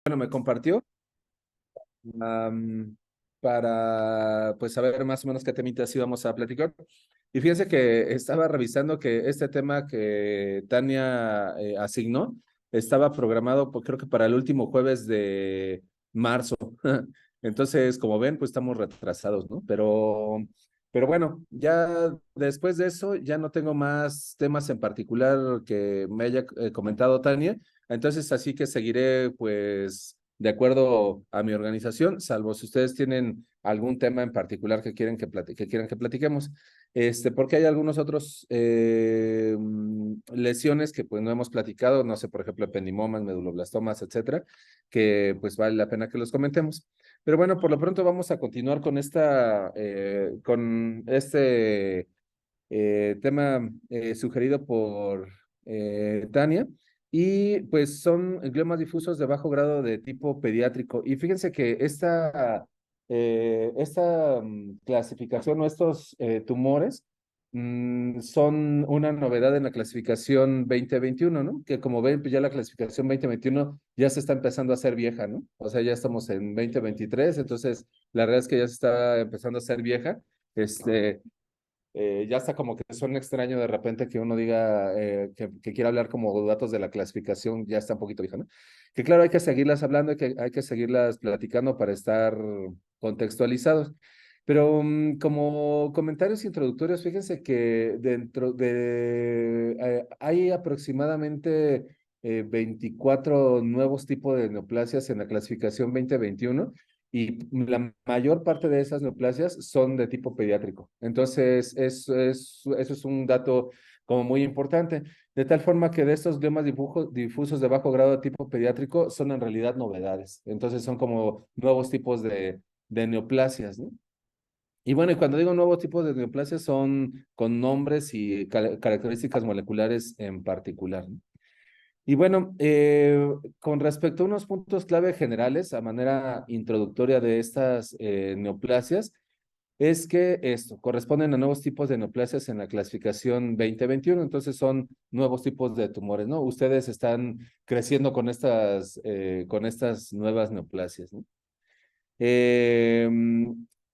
Bueno, me compartió para pues saber más o menos qué temitas íbamos a platicar. Y fíjense que estaba revisando que este tema que Tania asignó estaba programado, creo que para el último jueves de marzo. Entonces, como ven, pues estamos retrasados, ¿no? Pero bueno, ya después de eso, ya no tengo más temas en particular que me haya comentado Tania. Entonces, así que seguiré, pues, de acuerdo a mi organización, salvo si ustedes tienen algún tema en particular que quieren que quieran que platiquemos. Porque hay algunos otros lesiones que pues no hemos platicado, no sé, por ejemplo, ependimomas, meduloblastomas, etcétera, que pues vale la pena que los comentemos. Pero bueno, por lo pronto vamos a continuar con este tema sugerido por Tania. Y pues son gliomas difusos de bajo grado de tipo pediátrico. Y fíjense que esta clasificación o estos tumores son una novedad en la clasificación 2021, ¿no? Que como ven, pues ya la clasificación 2021 ya se está empezando a hacer vieja, ¿no? O sea, ya estamos en 2023, entonces la verdad es que ya se está empezando a hacer vieja. Ya está como que suena extraño de repente que uno diga que quiera hablar como datos de la clasificación, ya está un poquito vieja, ¿no? Que claro, hay que seguirlas hablando, hay que seguirlas platicando para estar contextualizados. Pero como comentarios introductorios, fíjense que hay aproximadamente 24 nuevos tipos de neoplasias en la clasificación 2021 y la mayor parte de esas neoplasias son de tipo pediátrico. Entonces, eso es un dato como muy importante. De tal forma que de estos gliomas difusos de bajo grado de tipo pediátrico son en realidad novedades. Entonces, son como nuevos tipos de neoplasias, ¿no? Y bueno, y cuando digo nuevos tipos de neoplasias son con nombres y características moleculares en particular, ¿no? Y bueno, con respecto a unos puntos clave generales, a manera introductoria de estas neoplasias, es que esto corresponden a nuevos tipos de neoplasias en la clasificación 2021, entonces son nuevos tipos de tumores, ¿no? Ustedes están creciendo con estas nuevas neoplasias, ¿no? Eh,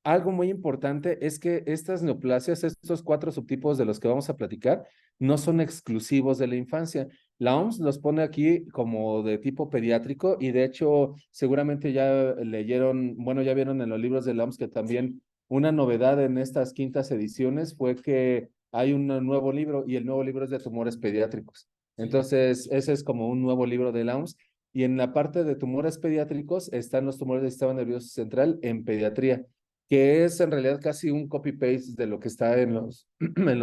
Algo muy importante es que estas neoplasias, estos cuatro subtipos de los que vamos a platicar, no son exclusivos de la infancia. La OMS los pone aquí como de tipo pediátrico y de hecho seguramente ya leyeron, bueno, ya vieron en los libros de la OMS que también una novedad en estas quintas ediciones fue que hay un nuevo libro y el nuevo libro es de tumores pediátricos. Entonces, ese es como un nuevo libro de la OMS y en la parte de tumores pediátricos están los tumores del sistema nervioso central en pediatría, que es en realidad casi un copy-paste de lo que está en los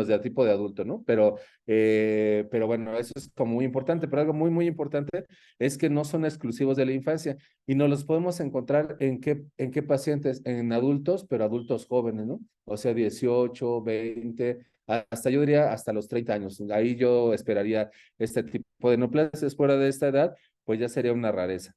de tipo de adulto, ¿no? Pero bueno, eso es como muy importante, pero algo muy, muy importante es que no son exclusivos de la infancia y no los podemos encontrar en qué pacientes, en adultos, pero adultos jóvenes, ¿no? O sea, 18, 20, hasta yo diría hasta los 30 años. Ahí yo esperaría este tipo de neoplasias fuera de esta edad pues ya sería una rareza.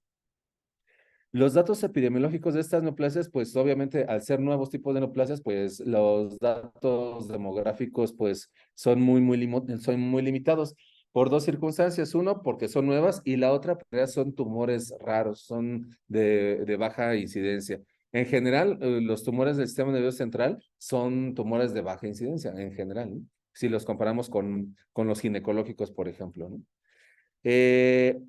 Los datos epidemiológicos de estas neoplasias, pues obviamente al ser nuevos tipos de neoplasias, pues los datos demográficos pues son muy limitados por dos circunstancias. Uno, porque son nuevas y la otra, porque son tumores raros, son de baja incidencia. En general, los tumores del sistema nervioso central son tumores de baja incidencia, en general, ¿no? Si los comparamos con los ginecológicos, por ejemplo, ¿no?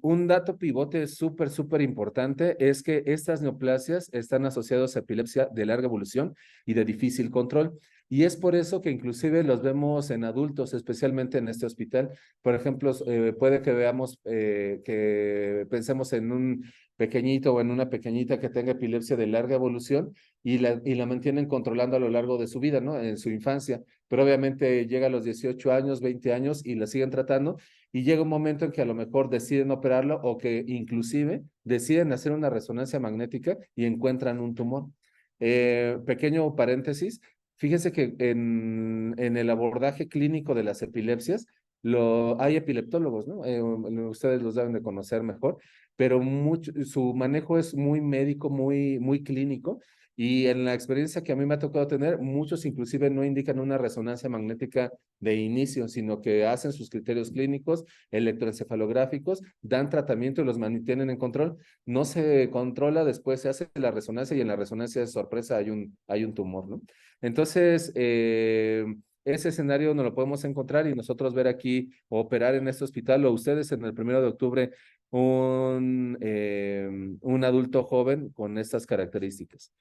Un dato pivote súper, súper importante es que estas neoplasias están asociadas a epilepsia de larga evolución y de difícil control. Y es por eso que inclusive los vemos en adultos, especialmente en este hospital. Por ejemplo, puede que veamos, que pensemos en un pequeñito o en una pequeñita que tenga epilepsia de larga evolución y la mantienen controlando a lo largo de su vida, ¿no? En su infancia. Pero obviamente llega a los 18 años, 20 años y la siguen tratando y llega un momento en que a lo mejor deciden operarlo o que inclusive deciden hacer una resonancia magnética y encuentran un tumor. Pequeño paréntesis, fíjense que en el abordaje clínico de las epilepsias hay epileptólogos, ¿no? Ustedes los deben de conocer mejor. pero su manejo es muy médico, muy clínico. Y en la experiencia que a mí me ha tocado tener, muchos inclusive no indican una resonancia magnética de inicio, sino que hacen sus criterios clínicos, electroencefalográficos, dan tratamiento y los mantienen en control. No se controla, después se hace la resonancia y en la resonancia de sorpresa hay un tumor, ¿no? Entonces, ese escenario no lo podemos encontrar y nosotros ver aquí operar en este hospital o ustedes en el 1 de octubre un adulto joven con estas características.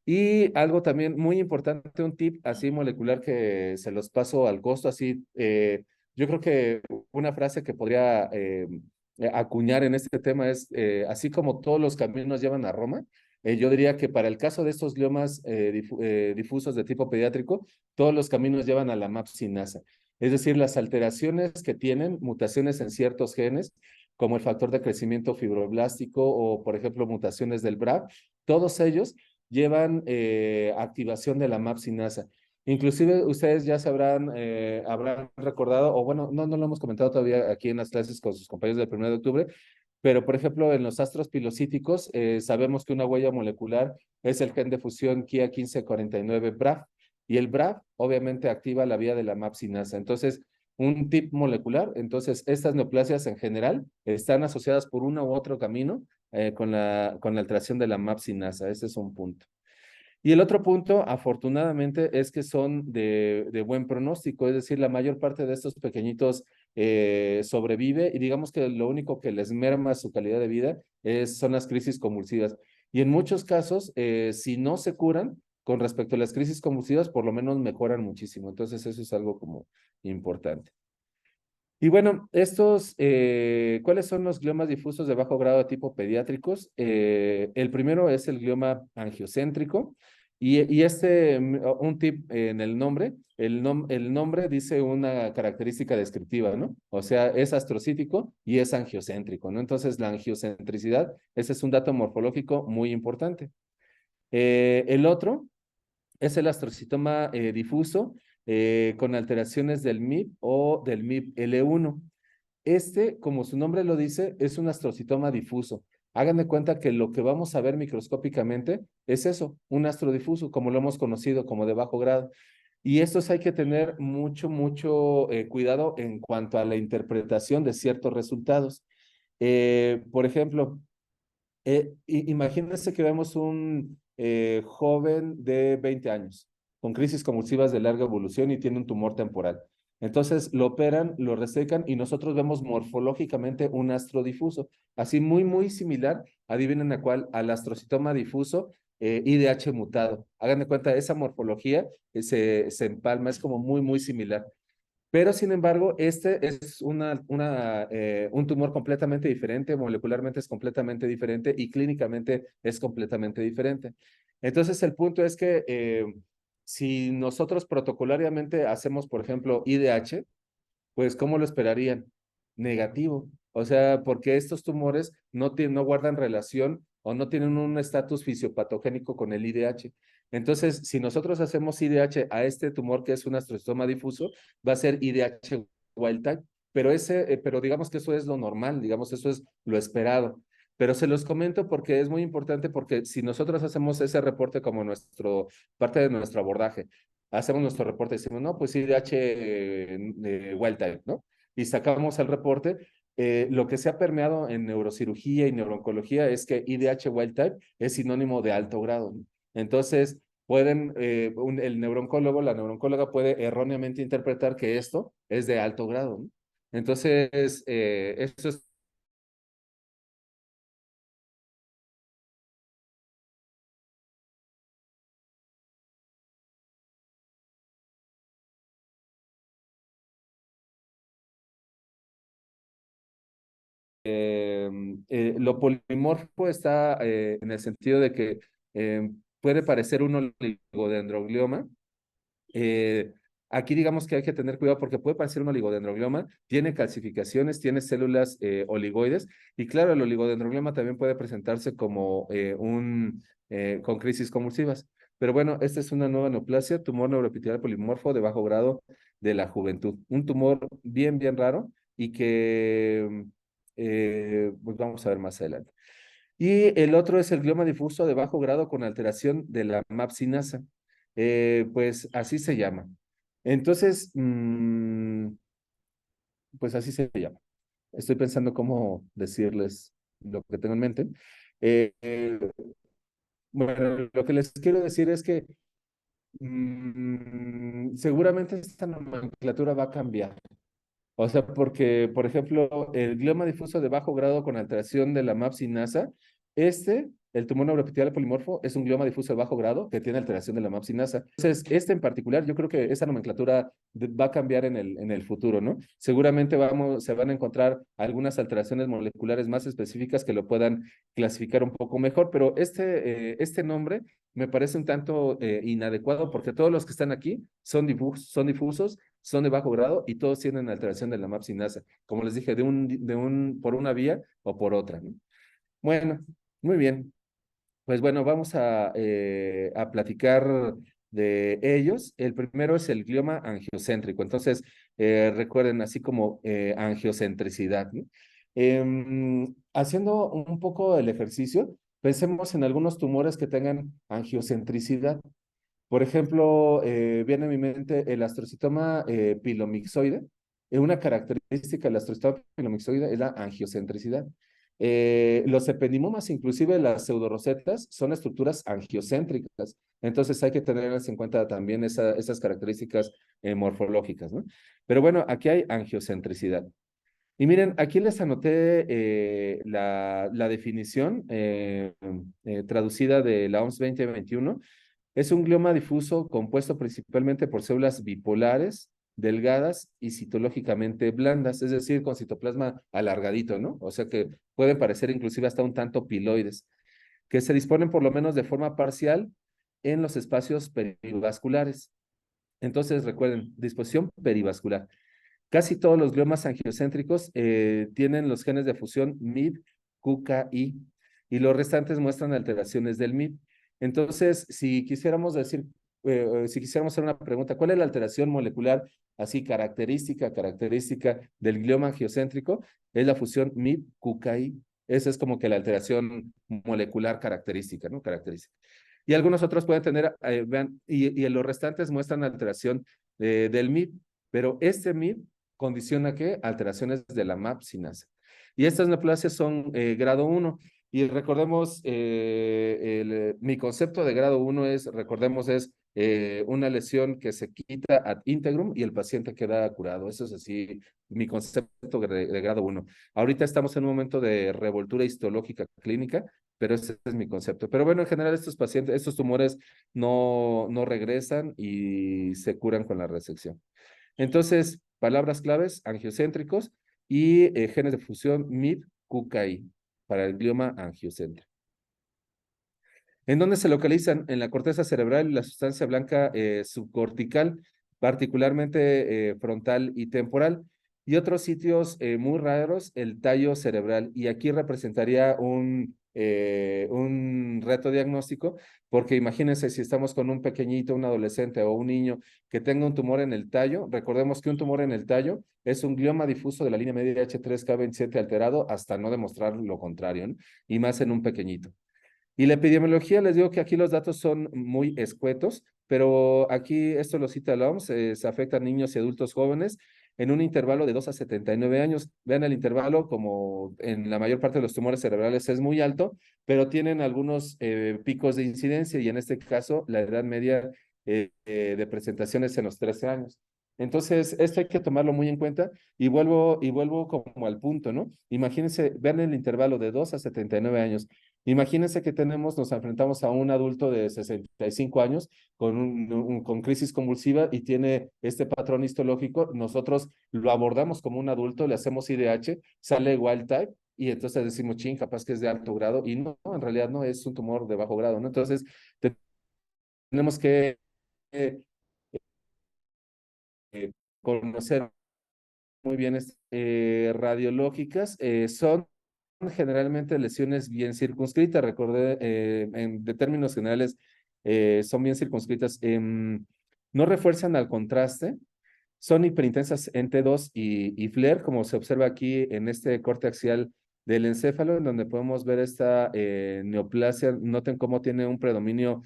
Y algo también muy importante, un tip así molecular que se los paso al costo, así, yo creo que una frase que podría acuñar en este tema es, así como todos los caminos llevan a Roma, yo diría que para el caso de estos gliomas difusos de tipo pediátrico, todos los caminos llevan a la MAPSINASA. Es decir, las alteraciones que tienen, mutaciones en ciertos genes, como el factor de crecimiento fibroblástico o, por ejemplo, mutaciones del BRAF, todos ellos llevan activación de la MAPSINASA. Inclusive ustedes ya habrán recordado, o bueno, no lo hemos comentado todavía aquí en las clases con sus compañeros del 1 de octubre, pero por ejemplo en los astros pilocíticos sabemos que una huella molecular es el gen de fusión KIA 1549 BRAF, y el BRAF obviamente activa la vía de la MAPSINASA. Entonces, un tip molecular, entonces estas neoplasias en general están asociadas por uno u otro camino con la alteración de la MAPSINASA. Ese es un punto. Y el otro punto, afortunadamente, es que son de buen pronóstico, es decir, la mayor parte de estos pequeñitos sobrevive y digamos que lo único que les merma su calidad de vida son las crisis convulsivas. Y en muchos casos, si no se curan con respecto a las crisis convulsivas, por lo menos mejoran muchísimo. Entonces, eso es algo como importante. Y bueno, ¿cuáles son los gliomas difusos de bajo grado de tipo pediátricos? El primero es el glioma angiocéntrico un tip en el nombre, el nombre dice una característica descriptiva, ¿no? O sea, es astrocítico y es angiocéntrico, ¿no? Entonces, la angiocentricidad, ese es un dato morfológico muy importante. El otro es el astrocitoma difuso con alteraciones del MIP o del MIP-L1. Como su nombre lo dice, es un astrocitoma difuso. Hagan de cuenta que lo que vamos a ver microscópicamente es eso, un astrodifuso, como lo hemos conocido, como de bajo grado. Y estos hay que tener mucho cuidado en cuanto a la interpretación de ciertos resultados. Por ejemplo, imagínense que vemos un joven de 20 años con crisis convulsivas de larga evolución y tiene un tumor temporal. Entonces lo operan, lo resecan y nosotros vemos morfológicamente un astrodifuso, así muy similar, adivinen a cuál, al astrocitoma difuso IDH mutado. Hagan de cuenta, esa morfología se empalma, es como muy similar. Pero, sin embargo, este es un tumor completamente diferente, molecularmente es completamente diferente y clínicamente es completamente diferente. Entonces, el punto es que si nosotros protocolariamente hacemos, por ejemplo, IDH, pues, ¿cómo lo esperarían? Negativo. O sea, porque estos tumores no guardan relación o no tienen un estatus fisiopatogénico con el IDH. Entonces, si nosotros hacemos IDH a este tumor que es un astrostoma difuso, va a ser IDH wild type, pero digamos que eso es lo normal, digamos, eso es lo esperado. Pero se los comento porque es muy importante porque si nosotros hacemos ese reporte como parte de nuestro abordaje, hacemos nuestro reporte y decimos, no, pues IDH wild type, ¿no? Y sacamos el reporte. Lo que se ha permeado en neurocirugía y neurooncología es que IDH wild type es sinónimo de alto grado, ¿no? Entonces, el neurooncólogo, la neurooncóloga puede erróneamente interpretar que esto es de alto grado, ¿no? Entonces, eso es lo polimorfo está en el sentido de que puede parecer un oligodendroglioma. Eh, Aquí digamos que hay que tener cuidado porque puede parecer un oligodendroglioma, tiene calcificaciones, tiene células oligoides y claro, el oligodendroglioma también puede presentarse como con crisis convulsivas. Pero bueno, esta es una nueva neoplasia, tumor neuroepitelial polimorfo de bajo grado de la juventud. Un tumor bien raro y que pues vamos a ver más adelante. Y el otro es el glioma difuso de bajo grado con alteración de la MAP-sinasa. Pues así se llama. Entonces, pues así se llama. Estoy pensando cómo decirles lo que tengo en mente. Eh, eh, bueno, lo que les quiero decir es que seguramente esta nomenclatura va a cambiar. O sea, porque, por ejemplo, el glioma difuso de bajo grado con alteración de la MAP-sinasa, el tumor neuroepitelial polimorfo, es un glioma difuso de bajo grado que tiene alteración de la MAP-sinasa. Entonces, en particular, yo creo que esa nomenclatura va a cambiar en el futuro, ¿no? Seguramente se van a encontrar algunas alteraciones moleculares más específicas que lo puedan clasificar un poco mejor, pero este nombre me parece un tanto inadecuado porque todos los que están aquí son difusos, son de bajo grado y todos tienen alteración de la MAP-sinasa, como les dije, por una vía o por otra, ¿no? Bueno, muy bien. Pues bueno, vamos a platicar de ellos. El primero es el glioma angiocéntrico. Entonces, recuerden, así como angiocentricidad, ¿no? Haciendo un poco el ejercicio, pensemos en algunos tumores que tengan angiocentricidad. Por ejemplo, viene a mi mente el astrocitoma pilomixoide. Una característica del astrocitoma pilomixoide es la angiocentricidad. Los ependimomas, inclusive las pseudorosetas, son estructuras angiocéntricas. Entonces hay que tenerlas en cuenta también esas características morfológicas, ¿no? Pero bueno, aquí hay angiocentricidad. Y miren, aquí les anoté la definición traducida de la OMS 2021. Es un glioma difuso compuesto principalmente por células bipolares, delgadas y citológicamente blandas, es decir, con citoplasma alargadito, ¿no? O sea que pueden parecer inclusive hasta un tanto piloides, que se disponen por lo menos de forma parcial en los espacios perivasculares. Entonces, recuerden, disposición perivascular. Casi todos los gliomas angiocéntricos tienen los genes de fusión MIB, QKI, y los restantes muestran alteraciones del MIB. Entonces, si quisiéramos hacer una pregunta, ¿cuál es la alteración molecular así característica del glioma angiocéntrico? Es la fusión MIB-QKI. Esa es como que la alteración molecular característica, ¿no? Característica. Y algunos otros pueden tener, vean, y los restantes muestran alteración del MIB, pero este MIB condiciona que alteraciones de la MAP sinasa. Y estas neoplasias son grado 1. Y recordemos, mi concepto de grado 1 recordemos, es una lesión que se quita ad integrum y el paciente queda curado. Eso es así, mi concepto de grado 1. Ahorita estamos en un momento de revoltura histológica clínica, pero ese es mi concepto. Pero bueno, en general estos pacientes, estos tumores no regresan y se curan con la resección. Entonces, palabras claves, angiocéntricos y genes de fusión MIB-QKI para el glioma angiocéntrico. ¿En dónde se localizan? En la corteza cerebral y la sustancia blanca subcortical, particularmente frontal y temporal. Y otros sitios muy raros, el tallo cerebral. Y aquí representaría un reto diagnóstico, porque imagínense si estamos con un pequeñito, un adolescente o un niño que tenga un tumor en el tallo. Recordemos que un tumor en el tallo es un glioma difuso de la línea media H3K27 alterado hasta no demostrar lo contrario, ¿no? Y más en un pequeñito. Y la epidemiología, les digo que aquí los datos son muy escuetos, pero aquí esto lo cita la OMS, se afecta a niños y adultos jóvenes en un intervalo de 2 a 79 años. Vean el intervalo, como en la mayor parte de los tumores cerebrales es muy alto, pero tienen algunos picos de incidencia y en este caso la edad media de presentación es en los 13 años. Entonces, esto hay que tomarlo muy en cuenta y vuelvo como al punto, ¿no? Imagínense, vean el intervalo de 2 a 79 años. Imagínense que nos enfrentamos a un adulto de 65 años con crisis convulsiva y tiene este patrón histológico. Nosotros lo abordamos como un adulto, le hacemos IDH, sale wild type y entonces decimos, ching, capaz que es de alto grado y no, en realidad no es un tumor de bajo grado, ¿no? Entonces, tenemos que eh, conocer muy bien radiológicas. Son generalmente lesiones bien circunscritas, recordé, de términos generales, son bien circunscritas. No refuerzan al contraste, son hiperintensas en T2 y FLAIR, como se observa aquí en este corte axial del encéfalo, en donde podemos ver esta neoplasia. Noten cómo tiene un predominio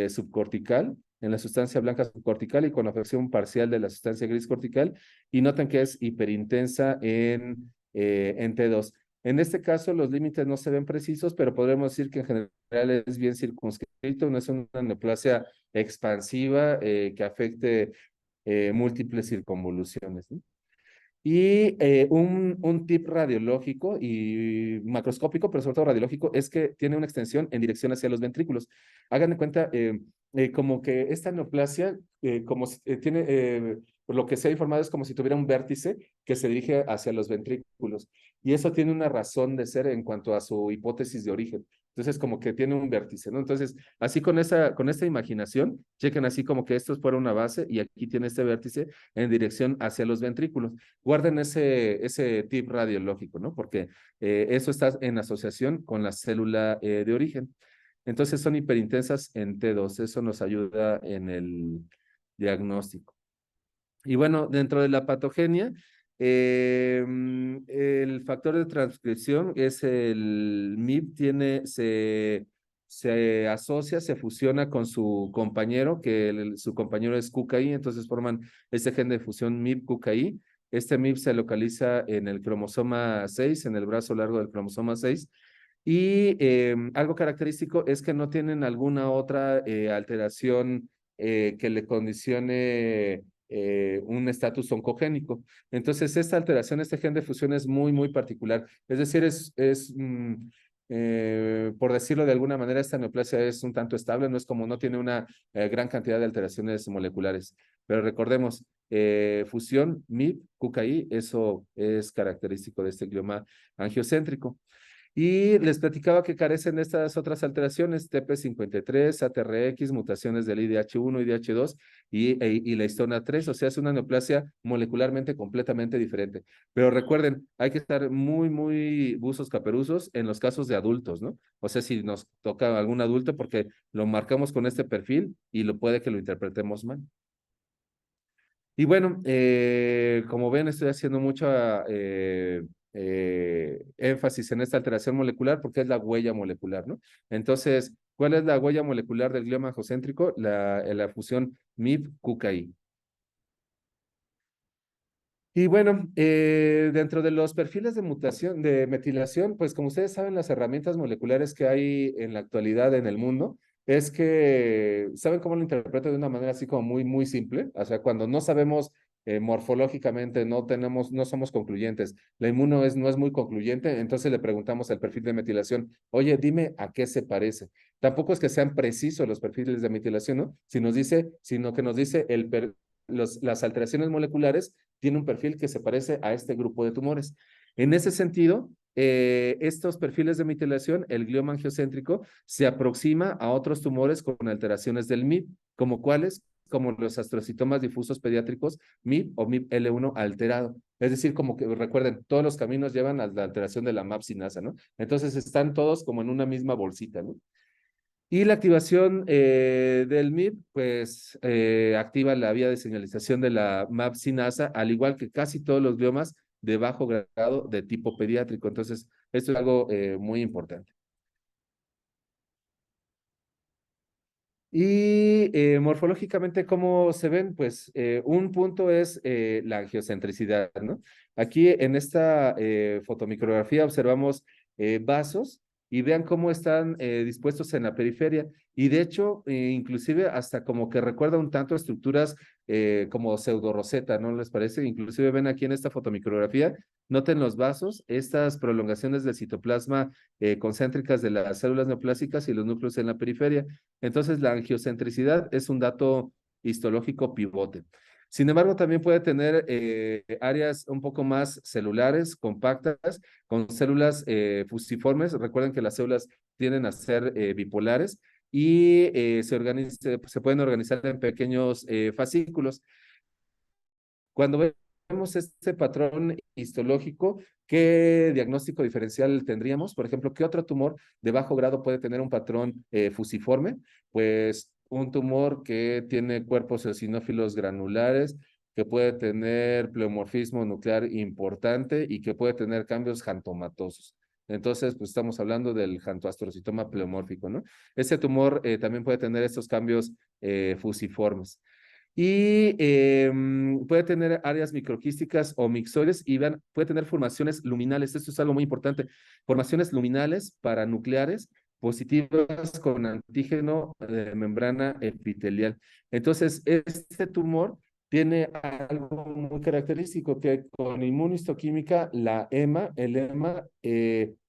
subcortical en la sustancia blanca subcortical y con afección parcial de la sustancia gris cortical, y noten que es hiperintensa en T2. En este caso, los límites no se ven precisos, pero podremos decir que en general es bien circunscrito, no es una neoplasia expansiva que afecte múltiples circunvoluciones, ¿no? Y un tip radiológico y macroscópico, pero sobre todo radiológico, es que tiene una extensión en dirección hacia los ventrículos. Hagan de cuenta, como que esta neoplasia, tiene, por lo que se ha informado, es como si tuviera un vértice que se dirige hacia los ventrículos. Y eso tiene una razón de ser en cuanto a su hipótesis de origen. Entonces, como que tiene un vértice, ¿no? Entonces, así con esta imaginación, chequen así como que esto fuera una base y aquí tiene este vértice en dirección hacia los ventrículos. Guarden ese tip radiológico, ¿no? Porque eso está en asociación con la célula de origen. Entonces son hiperintensas en T2, eso nos ayuda en el diagnóstico. Y bueno, dentro de la patogenia, el factor de transcripción es el MIB, se asocia, se fusiona con su compañero, que su compañero es QKI, entonces forman este gen de fusión MIB-QKI. Este MIB se localiza en el cromosoma 6, en el brazo largo del cromosoma 6. Y algo característico es que no tienen alguna otra alteración que le condicione un estatus oncogénico. Entonces, esta alteración, este gen de fusión es muy, muy particular. Es decir, por decirlo de alguna manera, esta neoplasia es un tanto estable, no es como no tiene una gran cantidad de alteraciones moleculares. Pero recordemos, fusión MIB, QKI, eso es característico de este glioma angiocéntrico. Y les platicaba que carecen de estas otras alteraciones, TP53, ATRX, mutaciones del IDH1, IDH2 y la histona 3, o sea, es una neoplasia molecularmente completamente diferente. Pero recuerden, hay que estar muy, muy buzos caperuzos en los casos de adultos, ¿no? O sea, si nos toca algún adulto, porque lo marcamos con este perfil y lo puede que lo interpretemos mal. Y bueno, como ven, estoy haciendo mucha énfasis en esta alteración molecular porque es la huella molecular, ¿no? Entonces, ¿cuál es la huella molecular del glioma angocéntrico? La fusión MIB-QKI. Y bueno, dentro de los perfiles de mutación, de metilación, pues como ustedes saben, las herramientas moleculares que hay en la actualidad en el mundo, es que, ¿saben cómo lo interpreto de una manera así como muy, muy simple? O sea, cuando no sabemos morfológicamente, no somos concluyentes, la inmuno no es muy concluyente, entonces le preguntamos al perfil de metilación, oye, dime a qué se parece. Tampoco es que sean precisos los perfiles de metilación, ¿no? Sino que nos dice las alteraciones moleculares tiene un perfil que se parece a este grupo de tumores. En ese sentido, estos perfiles de metilación, el glioma angiocéntrico, se aproxima a otros tumores con alteraciones del MIB, como cuáles, como los astrocitomas difusos pediátricos MIB o MIB-L1 alterado. Es decir, como que recuerden, todos los caminos llevan a la alteración de la MAP sinasa, ¿no? Entonces están todos como en una misma bolsita, ¿no? Y la activación del MIB, pues activa la vía de señalización de la MAP sinasa, al igual que casi todos los gliomas de bajo grado de tipo pediátrico. Entonces, esto es algo muy importante. Y morfológicamente, ¿cómo se ven? Pues un punto es la angiocentricidad, ¿no? Aquí en esta fotomicrografía observamos vasos y vean cómo están dispuestos en la periferia. Y de hecho, inclusive hasta como que recuerda un tanto a estructuras como pseudoroseta, ¿no les parece? Inclusive ven aquí en esta fotomicrografía, noten los vasos, estas prolongaciones del citoplasma concéntricas de las células neoplásicas y los núcleos en la periferia. Entonces, la angiocentricidad es un dato histológico pivote. Sin embargo, también puede tener áreas un poco más celulares, compactas, con células fusiformes. Recuerden que las células tienden a ser bipolares y se pueden organizar en pequeños fascículos. Cuando vemos este patrón histológico, ¿qué diagnóstico diferencial tendríamos? Por ejemplo, ¿qué otro tumor de bajo grado puede tener un patrón fusiforme? Pues un tumor que tiene cuerpos eosinófilos granulares, que puede tener pleomorfismo nuclear importante y que puede tener cambios jantomatosos. Entonces, pues estamos hablando del jantoastrocitoma pleomórfico, ¿no? Ese tumor también puede tener estos cambios fusiformes. Y puede tener áreas microquísticas o mixoides y vean, puede tener formaciones luminales. Esto es algo muy importante. Formaciones luminales paranucleares positivas con antígeno de membrana epitelial. Entonces, este tumor tiene algo muy característico que con inmunohistoquímica, el EMA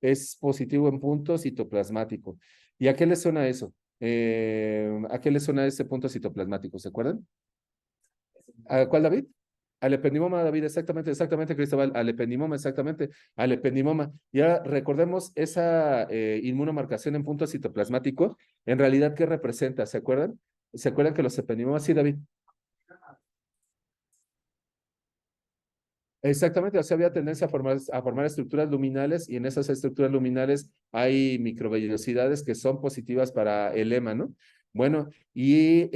es positivo en punto citoplasmático. ¿Y a qué le suena eso? ¿A qué le suena ese punto citoplasmático? ¿Se acuerdan? ¿A cuál, David? Al ependimoma, David, exactamente, Cristóbal, al ependimoma, exactamente, al ependimoma. Y ahora recordemos esa inmunomarcación en punto citoplasmático, en realidad, ¿qué representa? ¿Se acuerdan? ¿Se acuerdan que los ependimomas, sí, David? Exactamente, o sea, había tendencia a formar estructuras luminales y en esas estructuras luminales hay microvellosidades que son positivas para el EMA, ¿no? Bueno, y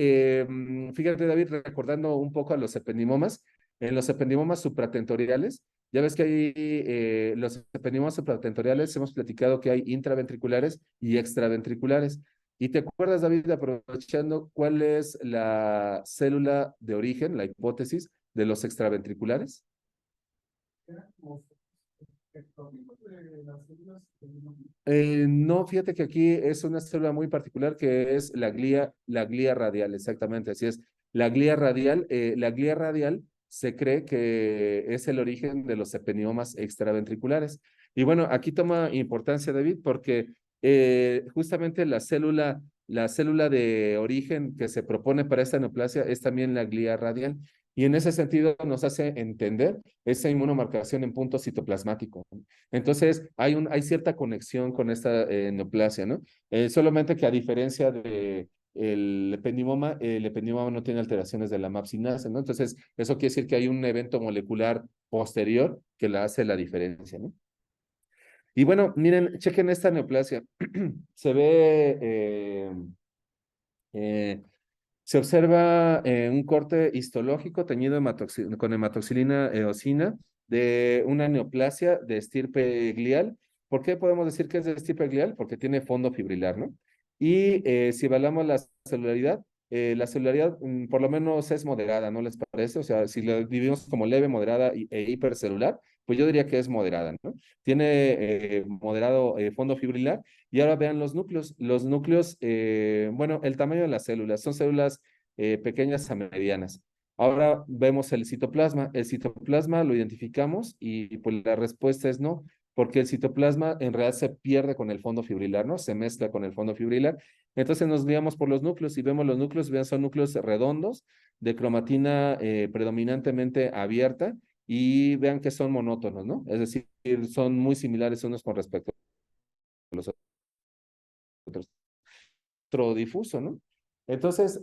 fíjate, David, recordando un poco a los ependimomas, en los ependimomas supratentoriales, ya ves que hay los ependimomas supratentoriales, hemos platicado que hay intraventriculares y extraventriculares. ¿Y te acuerdas, David, aprovechando cuál es la célula de origen, la hipótesis de los extraventriculares? No, fíjate que aquí es una célula muy particular que es la glía radial, exactamente, así es. La glía radial se cree que es el origen de los ependiomas extraventriculares. Y bueno, aquí toma importancia, David, porque justamente la célula de origen que se propone para esta neoplasia es también la glía radial. Y en ese sentido nos hace entender esa inmunomarcación en punto citoplasmático. Entonces, hay cierta conexión con esta neoplasia, ¿no? Solamente que a diferencia de el ependimoma no tiene alteraciones de la mapsinasa, ¿no? Entonces, eso quiere decir que hay un evento molecular posterior que la hace la diferencia, ¿no? Y bueno, miren, chequen esta neoplasia. Se ve eh, se observa un corte histológico teñido con hematoxilina eosina de una neoplasia de estirpe glial. ¿Por qué podemos decir que es de estirpe glial? Porque tiene fondo fibrilar, ¿no? Y si evaluamos la celularidad por lo menos es moderada, ¿no les parece? O sea, si la dividimos como leve, moderada e hipercelular, pues yo diría que es moderada, ¿no? Tiene moderado fondo fibrilar y ahora vean los núcleos. Los núcleos, bueno, el tamaño de las células, son células pequeñas a medianas. Ahora vemos el citoplasma. El citoplasma lo identificamos y pues la respuesta es no, porque el citoplasma en realidad se pierde con el fondo fibrilar, ¿no? Se mezcla con el fondo fibrilar. Entonces nos guiamos por los núcleos y vemos los núcleos, vean, son núcleos redondos de cromatina predominantemente abierta y vean que son monótonos, ¿no? Es decir, son muy similares unos con respecto a los otros. Astrodifuso, ¿no? Entonces,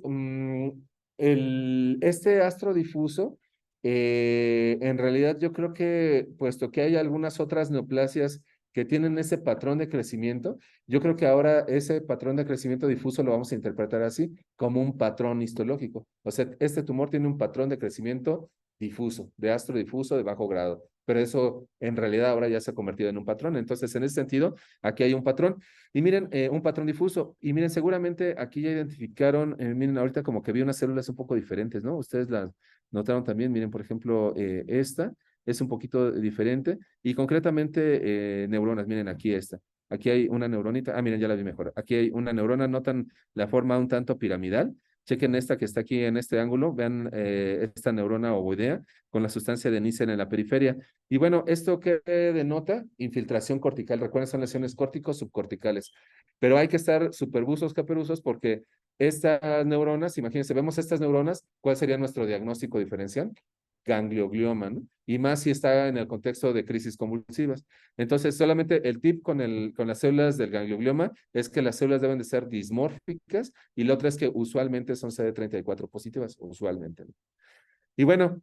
este astrodifuso, en realidad yo creo que, puesto que hay algunas otras neoplasias que tienen ese patrón de crecimiento, yo creo que ahora ese patrón de crecimiento difuso lo vamos a interpretar así, como un patrón histológico. O sea, este tumor tiene un patrón de crecimiento difuso, de astrodifuso de bajo grado, pero eso en realidad ahora ya se ha convertido en un patrón. Entonces, en ese sentido, aquí hay un patrón. Y miren, un patrón difuso. Y miren, seguramente aquí ya identificaron, miren, ahorita como que vi unas células un poco diferentes, ¿no? Ustedes las notaron también. Miren, por ejemplo, esta es un poquito diferente. Y concretamente, neuronas. Miren, aquí esta. Aquí hay una neuronita. Ah, miren, ya la vi mejor. Aquí hay una neurona. Notan la forma un tanto piramidal. Chequen esta que está aquí en este ángulo. Vean esta neurona ovoidea con la sustancia de Nissen en la periferia. Y bueno, ¿esto qué denota? Infiltración cortical. Recuerden, son lesiones córticos subcorticales. Pero hay que estar superbuzos, caperuzos, porque estas neuronas, imagínense, vemos estas neuronas, ¿cuál sería nuestro diagnóstico diferencial? Ganglioglioma, ¿no? Y más si está en el contexto de crisis convulsivas. Entonces, solamente el tip con las células del ganglioglioma es que las células deben de ser dismórficas y la otra es que usualmente son CD34 positivas, usualmente, ¿no? Y bueno,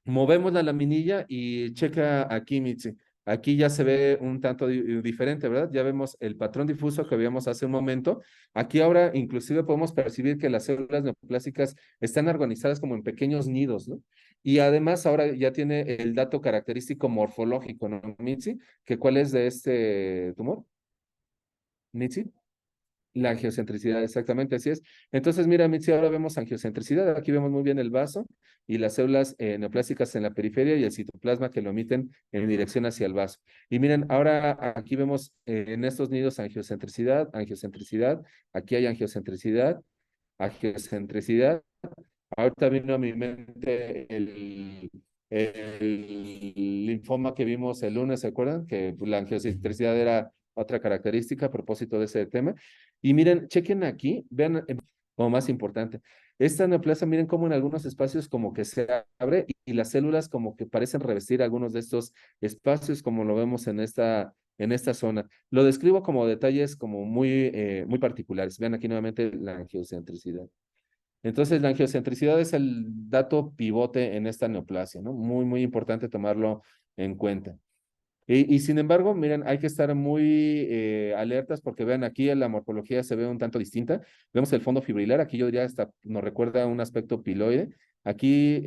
movemos la laminilla y checa aquí, Mitzi. Aquí ya se ve un tanto diferente, ¿verdad? Ya vemos el patrón difuso que vimos hace un momento. Aquí ahora inclusive podemos percibir que las células neoplásicas están organizadas como en pequeños nidos, ¿no? Y además ahora ya tiene el dato característico morfológico, ¿no, Mitzi? ¿Que cuál es de este tumor? Mitzi. La angiocentricidad, exactamente, así es. Entonces, mira, Mitzi, ahora vemos angiocentricidad. Aquí vemos muy bien el vaso y las células neoplásicas en la periferia y el citoplasma que lo emiten en dirección hacia el vaso. Y miren, ahora aquí vemos en estos nidos angiocentricidad, angiocentricidad, aquí hay angiocentricidad, angiocentricidad. Ahorita vino a mi mente el linfoma que vimos el lunes, ¿se acuerdan? Que la angiocentricidad era otra característica a propósito de ese tema. Y miren, chequen aquí, vean como más importante. Esta neoplasia, miren cómo en algunos espacios como que se abre y las células como que parecen revestir algunos de estos espacios como lo vemos en esta zona. Lo describo como detalles como muy particulares. Vean aquí nuevamente la angiocentricidad. Entonces, la angiocentricidad es el dato pivote en esta neoplasia, ¿no? Muy importante tomarlo en cuenta. Y sin embargo, miren, hay que estar muy alertas porque vean aquí en la morfología se ve un tanto distinta. Vemos el fondo fibrilar, aquí yo diría hasta nos recuerda a un aspecto piloide. Aquí,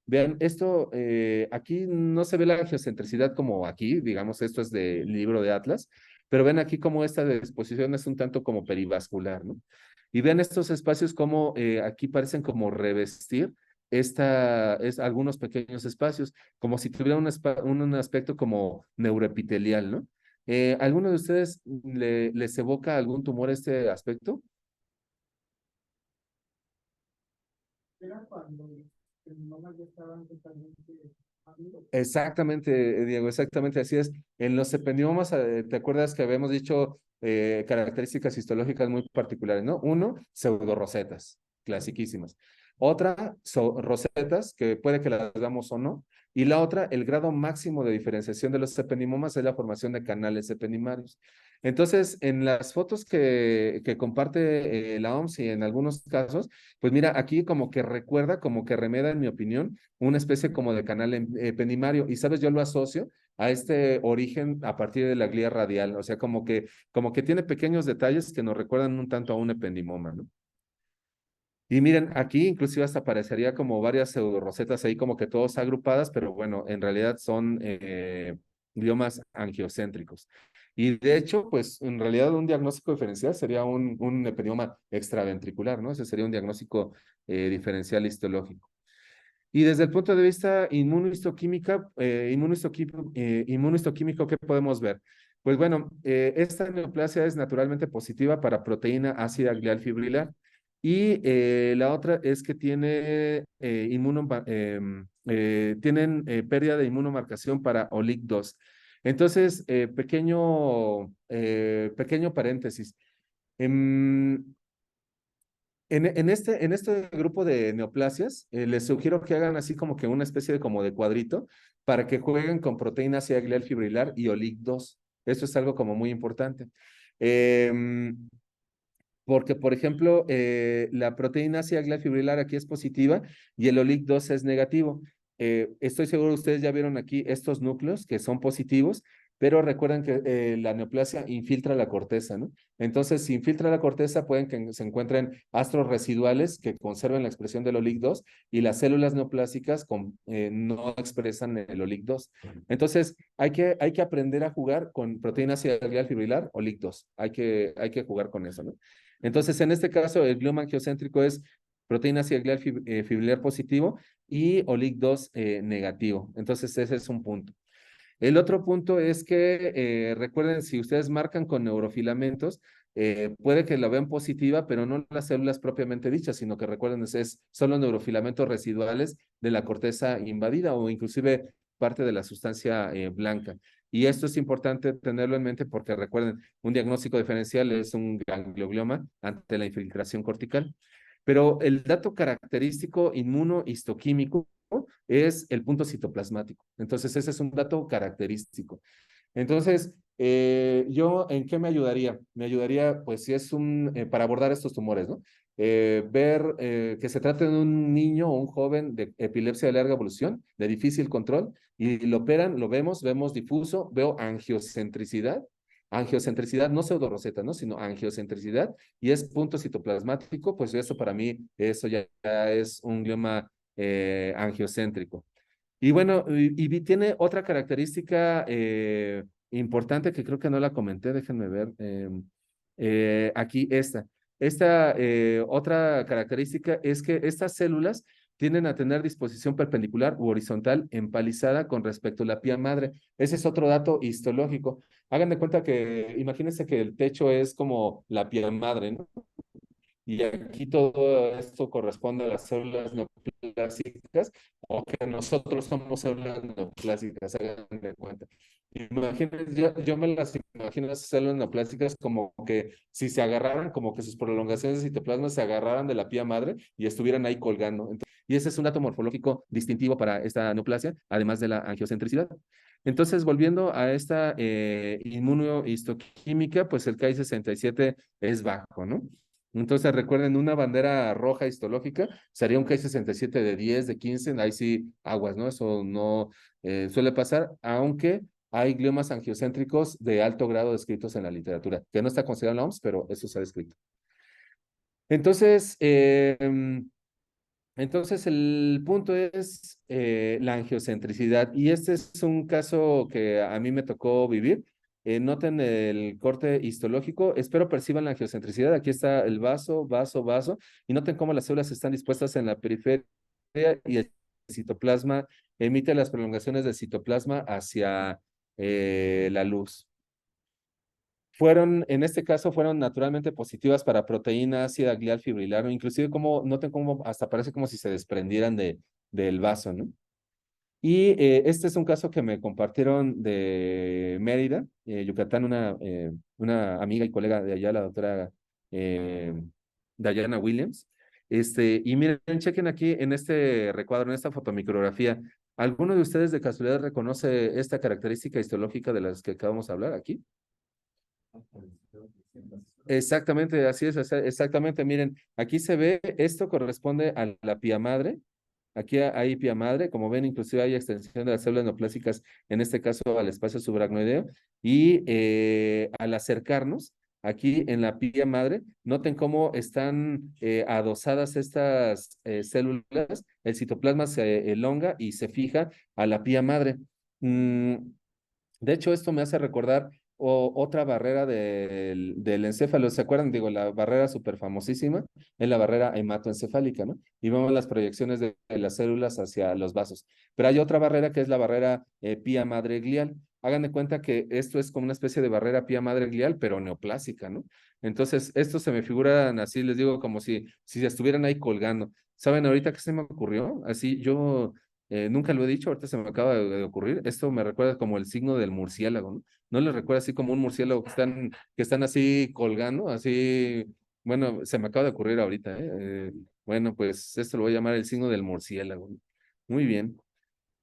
vean, esto, aquí no se ve la angiocentricidad como aquí, digamos, esto es del libro de Atlas, pero ven aquí como esta disposición es un tanto como perivascular, ¿no? Y vean estos espacios como aquí parecen como revestir algunos pequeños espacios como si tuviera un aspecto como neuroepitelial, ¿no? ¿Alguno de ustedes les evoca algún tumor este aspecto? Era cuando el mamá ya estaban totalmente maduros. Exactamente, Diego, exactamente así es. En los ependiomas, ¿te acuerdas que habíamos dicho características histológicas muy particulares, ¿no? Uno, pseudorosetas, clasiquísimas. Otra, rosetas, que puede que las damos o no. Y la otra, el grado máximo de diferenciación de los ependimomas es la formación de canales ependimarios. Entonces, en las fotos que comparte la OMS y en algunos casos, pues mira, aquí como que recuerda, como que remeda, en mi opinión, una especie como de canal ependimario. Y sabes, yo lo asocio a este origen a partir de la glía radial, o sea, como que tiene pequeños detalles que nos recuerdan un tanto a un ependimoma, ¿no? Y miren, aquí inclusive hasta parecería como varias pseudorosetas ahí como que todos agrupadas, pero bueno, en realidad son gliomas angiocéntricos. Y de hecho, pues en realidad un diagnóstico diferencial sería un epenioma extraventricular, ¿no? Ese sería un diagnóstico diferencial histológico. Y desde el punto de vista inmunohistoquímico, ¿qué podemos ver? Pues bueno, esta neoplasia es naturalmente positiva para proteína ácida glial fibrilar y la otra es que tiene, tienen pérdida de inmunomarcación para OLIC2. Entonces, pequeño paréntesis. Em, en este grupo de neoplasias, les sugiero que hagan así como que una especie de como de cuadrito para que jueguen con proteína ácida glial fibrilar y OLIC2. Eso es algo como muy importante. Em, Porque, por ejemplo, la proteína ácida glial fibrilar aquí es positiva y el OLIC2 es negativo. Estoy seguro que ustedes ya vieron aquí estos núcleos que son positivos, pero recuerden que la neoplasia infiltra la corteza, ¿no? Entonces, si infiltra la corteza, pueden que se encuentren astros residuales que conserven la expresión del OLIC2 y las células neoplásicas no expresan el OLIC2. Entonces, hay que aprender a jugar con proteína ácida glial fibrilar, OLIC2. Hay que jugar con eso, ¿no? Entonces, en este caso, el glioma angiocéntrico es proteína ácida glial fibrilar positivo y OLIC2 negativo. Entonces, ese es un punto. El otro punto es que recuerden, si ustedes marcan con neurofilamentos, puede que la vean positiva, pero no las células propiamente dichas, sino que recuerden, son los neurofilamentos residuales de la corteza invadida o inclusive parte de la sustancia blanca. Y esto es importante tenerlo en mente porque recuerden, un diagnóstico diferencial es un ganglioglioma ante la infiltración cortical. Pero el dato característico inmunohistoquímico es el punto citoplasmático. Entonces, ese es un dato característico. Entonces, ¿yo en qué me ayudaría? Me ayudaría, pues, si es para abordar estos tumores, ¿no? Ver que se trate de un niño o un joven de epilepsia de larga evolución, de difícil control, Y lo operan, lo vemos difuso, veo angiocentricidad, no pseudoroseta, ¿no? Sino angiocentricidad, y es punto citoplasmático, pues eso para mí, eso ya es un glioma angiocéntrico. Y bueno, tiene otra característica importante que creo que no la comenté, déjenme ver. Aquí esta. Esta otra característica es que estas células tienden a tener disposición perpendicular u horizontal empalizada con respecto a la pía madre. Ese es otro dato histológico. Hagan de cuenta que, imagínense que el techo es como la pía madre, ¿no? Y aquí todo esto corresponde a las células neoplásicas o que nosotros somos células neoplásicas, hagan de cuenta. Imagínense, yo me las imagino esas células neoplásicas como que si se agarraran, como que sus prolongaciones de citoplasma se agarraran de la pía madre y estuvieran ahí colgando. Y ese es un dato morfológico distintivo para esta neoplasia, además de la angiocentricidad. Entonces, volviendo a esta inmunohistoquímica, pues el Ki-67 es bajo, ¿no? Entonces, recuerden, una bandera roja histológica sería un Ki-67 de 10, de 15, ahí sí aguas, ¿no? Eso no suele pasar, aunque hay gliomas angiocéntricos de alto grado descritos en la literatura, que no está considerado en la OMS, pero eso se ha descrito. Entonces, el punto es la angiocentricidad, y este es un caso que a mí me tocó vivir. Noten el corte histológico, espero perciban la angiocentricidad. Aquí está el vaso, y noten cómo las células están dispuestas en la periferia y el citoplasma emite las prolongaciones del citoplasma hacia la luz. En este caso, fueron naturalmente positivas para proteína ácida glial fibrilar, o inclusive como, noten cómo hasta parece como si se desprendieran del vaso, ¿no? Y este es un caso que me compartieron de Mérida, Yucatán, una amiga y colega de allá, la doctora Diana Williams. Y miren, chequen aquí en este recuadro, en esta fotomicrografía, ¿alguno de ustedes de casualidad reconoce esta característica histológica de las que acabamos de hablar aquí? Exactamente, así es, exactamente. Miren, aquí se ve, esto corresponde a la pía madre. Aquí hay pía madre, como ven, inclusive hay extensión de las células neoplásicas, en este caso al espacio subaracnoideo. Y al acercarnos, aquí en la pía madre, noten cómo están adosadas estas células. El citoplasma se elonga y se fija a la pía madre. Mm, de hecho, esto me hace recordar otra barrera del encéfalo. ¿Se acuerdan? Digo, la barrera súper famosísima es la barrera hematoencefálica, ¿no? Y vemos las proyecciones de las células hacia los vasos. Pero hay otra barrera que es la barrera pía madre glial. Hagan de cuenta que esto es como una especie de barrera pía madre glial, pero neoplásica, ¿no? Entonces, estos se me figuran así, les digo, como si estuvieran ahí colgando. ¿Saben ahorita qué se me ocurrió? Así, yo nunca lo he dicho, ahorita se me acaba de ocurrir. Esto me recuerda como el signo del murciélago, ¿no? ¿No les recuerda así como un murciélago que están así colgando? Así, bueno, se me acaba de ocurrir ahorita, ¿eh? Bueno, pues esto lo voy a llamar el signo del murciélago, ¿no? Muy bien.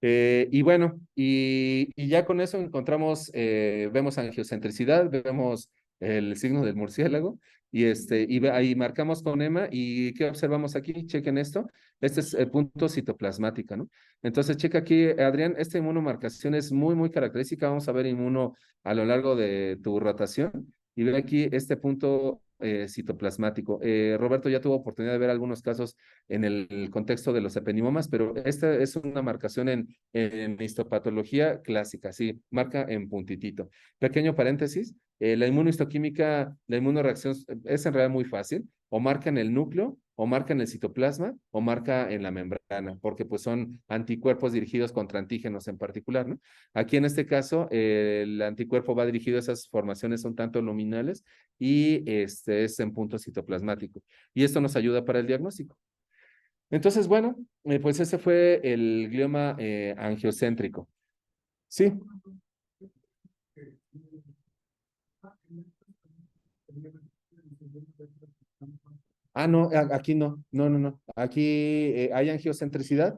Y bueno, y ya con eso encontramos, vemos angiocentricidad, vemos el signo del murciélago, ahí marcamos con EMA, y ¿qué observamos aquí? Chequen esto. Este es el punto citoplasmática, ¿no? Entonces, checa aquí, Adrián, esta inmunomarcación es muy, muy característica. Vamos a ver inmuno a lo largo de tu rotación, y ve aquí este punto citoplasmático. Roberto ya tuvo oportunidad de ver algunos casos en el contexto de los ependimomas, pero esta es una marcación en histopatología clásica, sí, marca en puntitito. Pequeño paréntesis, la inmunohistoquímica, la inmunoreacción es en realidad muy fácil, o marca en el núcleo, o marca en el citoplasma, o marca en la membrana, porque pues son anticuerpos dirigidos contra antígenos en particular, ¿no? Aquí en este caso, el anticuerpo va dirigido a esas formaciones un tanto luminales, y este es en punto citoplasmático. Y esto nos ayuda para el diagnóstico. Entonces, bueno, pues ese fue el glioma angiocéntrico. Sí. Ah, no, aquí no, no, no, no. Aquí hay angiocentricidad,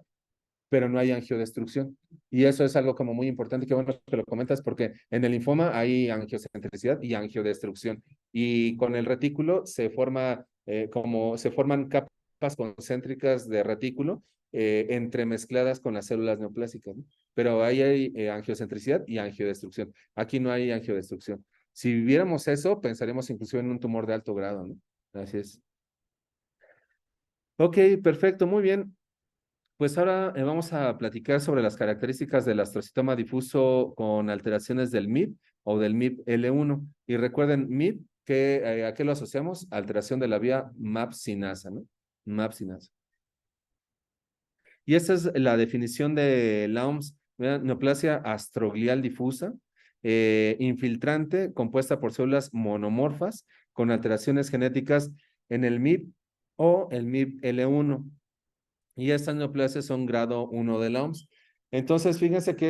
pero no hay angiodestrucción. Y eso es algo como muy importante, que bueno que lo comentas, porque en el linfoma hay angiocentricidad y angiodestrucción. Y con el retículo se forman capas concéntricas de retículo entremezcladas con las células neoplásicas, ¿no? pero ahí hay angiocentricidad y angiodestrucción. Aquí no hay angiodestrucción. Si viéramos eso, pensaríamos inclusive en un tumor de alto grado, ¿no? Así es. Ok, perfecto, muy bien. Pues ahora vamos a platicar sobre las características del astrocitoma difuso con alteraciones del MIB o del MIB-L1. Y recuerden, MIB, ¿a qué lo asociamos? Alteración de la vía MAP sinasa, ¿no? MAP sinasa. Y esta es la definición de la OMS, ¿verdad? Neoplasia astroglial difusa, infiltrante, compuesta por células monomorfas con alteraciones genéticas en el MIB o el MIB-L1. Y estas neoplasias son grado 1 de la OMS. Entonces, fíjense que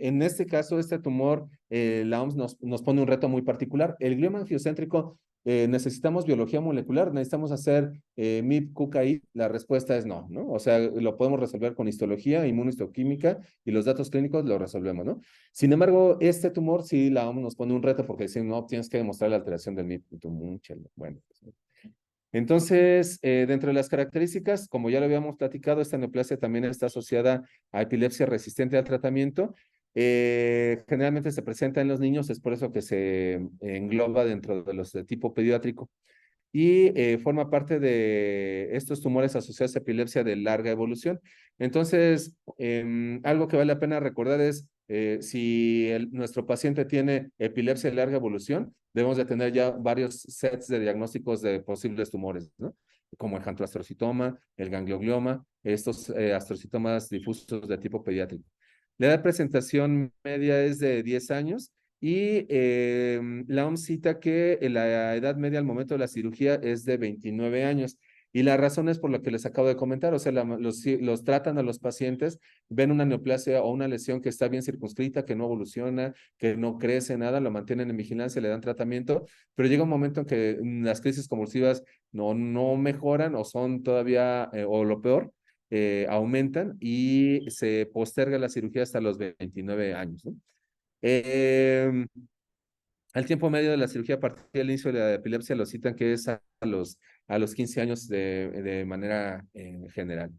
en este caso, este tumor, la OMS nos pone un reto muy particular. El glioma angiocéntrico, necesitamos biología molecular, necesitamos hacer MIP-QKI. La respuesta es no, ¿no? O sea, lo podemos resolver con histología, inmunohistoquímica y los datos clínicos lo resolvemos, ¿no? Sin embargo, este tumor sí, la OMS nos pone un reto porque dice, no, tienes que demostrar la alteración del MIP. Bueno, pues, entonces, dentro de las características, como ya lo habíamos platicado, esta neoplasia también está asociada a epilepsia resistente al tratamiento. Generalmente se presenta en los niños, es por eso que se engloba dentro de los de tipo pediátrico y forma parte de estos tumores asociados a epilepsia de larga evolución. Entonces, algo que vale la pena recordar es, si nuestro paciente tiene epilepsia de larga evolución, debemos de tener ya varios sets de diagnósticos de posibles tumores, ¿no? Como el jantoastrocitoma, el ganglioglioma, estos astrocitomas difusos de tipo pediátrico. La edad de presentación media es de 10 años y la OMS cita que la edad media al momento de la cirugía es de 29 años. Y la razón es por la que les acabo de comentar, o sea, los tratan a los pacientes, ven una neoplasia o una lesión que está bien circunscrita, que no evoluciona, que no crece nada, lo mantienen en vigilancia, le dan tratamiento, pero llega un momento en que las crisis convulsivas no mejoran o son todavía, o lo peor, aumentan y se posterga la cirugía hasta los 29 años, ¿no? Eh, al tiempo medio de la cirugía a partir del inicio de la epilepsia lo citan que es a los 15 años de manera general.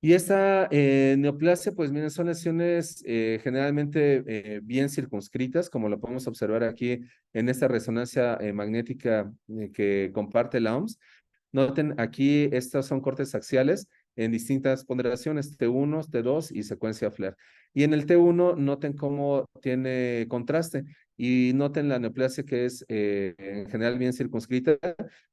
Y esta neoplasia, pues miren, son lesiones generalmente bien circunscritas, como lo podemos observar aquí en esta resonancia magnética que comparte la OMS. Noten aquí, estos son cortes axiales en distintas ponderaciones, T1, T2 y secuencia FLAIR. Y en el T1, noten cómo tiene contraste y noten la neoplasia que es en general bien circunscrita.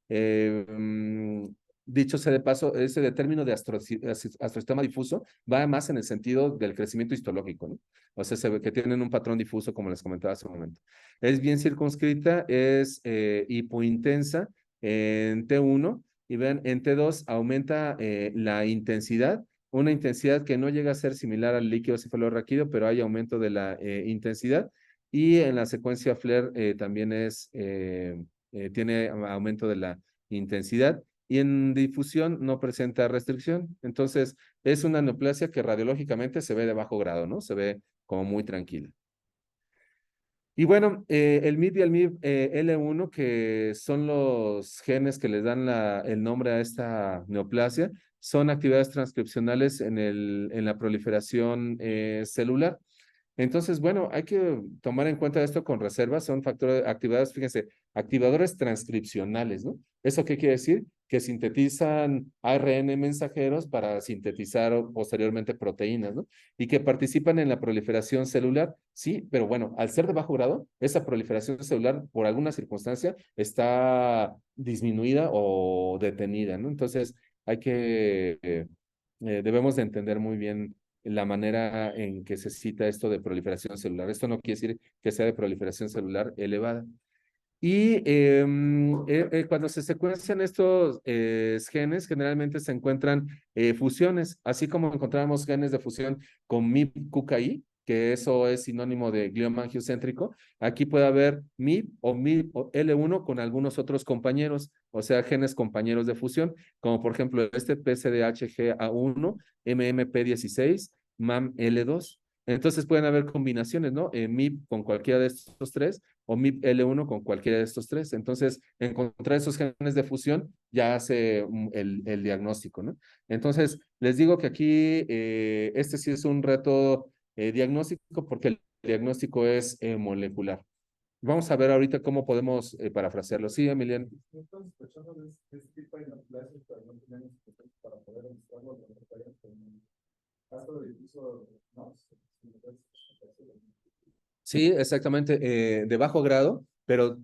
Eh, mm, Dicho sea de paso, ese término de astrosistema difuso va más en el sentido del crecimiento histológico, ¿no? O sea, se ve que tienen un patrón difuso, como les comentaba hace un momento. Es bien circunscrita, es hipointensa en T1 y vean, en T2 aumenta la intensidad, una intensidad que no llega a ser similar al líquido cefalorraquídeo, pero hay aumento de la intensidad. Y en la secuencia FLAIR también tiene aumento de la intensidad y en difusión no presenta restricción. Entonces, es una neoplasia que radiológicamente se ve de bajo grado, ¿no? Se ve como muy tranquila. Y bueno, el MIB y el MIB-L1, que son los genes que les dan el nombre a esta neoplasia, son actividades transcripcionales en la proliferación celular. Entonces, bueno, hay que tomar en cuenta esto con reserva. Son factores, actividades, fíjense, activadores transcripcionales, ¿no? ¿Eso qué quiere decir? Que sintetizan ARN mensajeros para sintetizar posteriormente proteínas, ¿no? Y que participan en la proliferación celular, sí, pero bueno, al ser de bajo grado, esa proliferación celular, por alguna circunstancia, está disminuida o detenida, ¿no? Entonces, debemos de entender muy bien la manera en que se cita esto de proliferación celular. Esto no quiere decir que sea de proliferación celular elevada. Y cuando se secuencian estos genes, generalmente se encuentran fusiones, así como encontramos genes de fusión con MIP-QKI, que eso es sinónimo de glioma angiocéntrico. Aquí puede haber MIP o MIP o L1 con algunos otros compañeros, o sea, genes compañeros de fusión, como por ejemplo este PCDHGA1, MMP16, MAM-L2. Entonces pueden haber combinaciones, ¿no? MIP con cualquiera de estos tres o MIP-L1 con cualquiera de estos tres. Entonces, encontrar esos genes de fusión ya hace el diagnóstico, ¿no? Entonces, les digo que aquí este sí es un reto diagnóstico porque el diagnóstico es molecular. Vamos a ver ahorita cómo podemos parafrasearlo. Sí, Emiliano. Entonces, sospechando de este tipo de neoplasias, pero no tenemos para poder demostrarlo, con caso de difuso, no. Sí, exactamente, de bajo grado, pero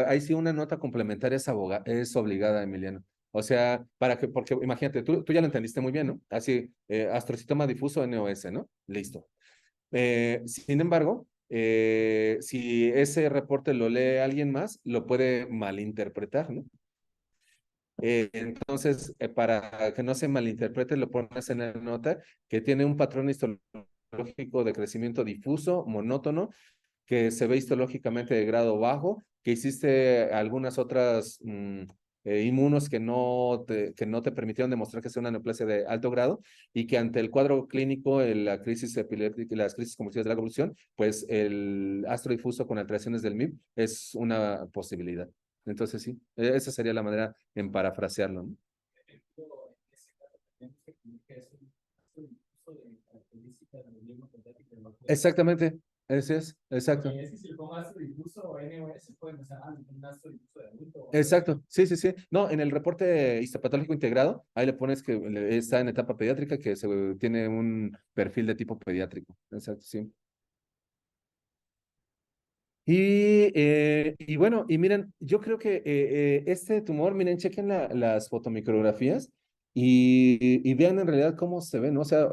ahí sí una nota complementaria es obligada, Emiliano. O sea, porque imagínate, tú ya lo entendiste muy bien, ¿no? Así, astrocitoma difuso NOS, ¿no? Listo. Sin embargo, si ese reporte lo lee alguien más, lo puede malinterpretar, ¿no? Entonces, para que no se malinterprete, lo pones en la nota que tiene un patrón histológico de crecimiento difuso, monótono, que se ve histológicamente de grado bajo, que hiciste algunas otras inmunos que no te permitieron demostrar que sea una neoplasia de alto grado y que ante el cuadro clínico, la crisis epiléptica y las crisis convulsivas de la evolución, pues el astrodifuso con alteraciones del MIB es una posibilidad. Entonces sí, esa sería la manera en parafrasearlo, ¿no? Exactamente, ese es, exacto. Okay, es que si le pongo astro difuso NOS, puede empezar un astro difuso de adulto. Exacto, sí, sí, sí. No, en el reporte histopatológico integrado, ahí le pones que está en etapa pediátrica, que tiene un perfil de tipo pediátrico. Exacto, sí. Y bueno, y miren, yo creo que este tumor, miren, chequen las fotomicrografías y vean en realidad cómo se ven, ¿no? O sea,